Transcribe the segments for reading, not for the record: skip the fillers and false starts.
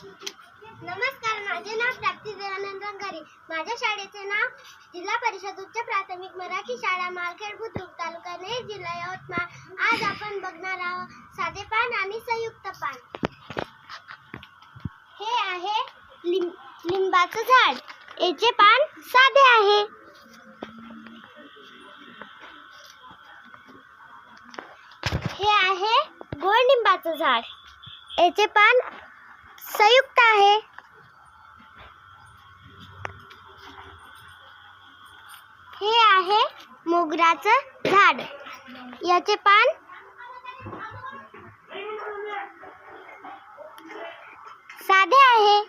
नमस्कार, माझे नाव प्राप्ती देवानंद रंगारी. माझ्या शाळेचे नाव जिल्हा परिषद उच्च प्राथमिक मराठी शाळा मालखेड बुद्रुक तालुका नेर जिल्हा यवतमाळ. आज आपण बघणार आहोत साधे पान आणि संयुक्त पान. हे आहे लिंबाचं झाड. याचे पान साधे आहे. हे आहे गोड लिंबाचं झाड. याचे पान संयुक्त आहे. हे आहे मोगराचं झाड. याचे पान साधे आहे.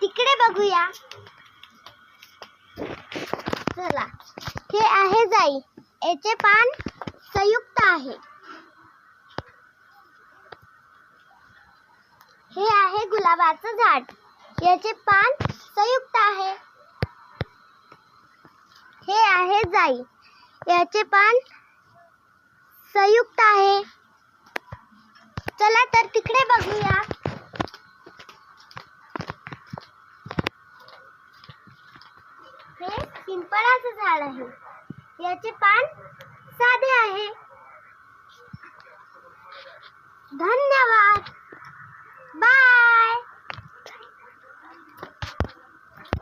तिकडे बघूया. चला, हे आहे जाई. याचे पान संयुक्त आहे. हे आहे गुलाबाचं झाड. याचे पान संयुक्त आहे. हे आहे जाई. याचे पान संयुक्त आहे. चला तर तिकडे बघूया. हे पिंपळाचं झाड आहे. याचे पान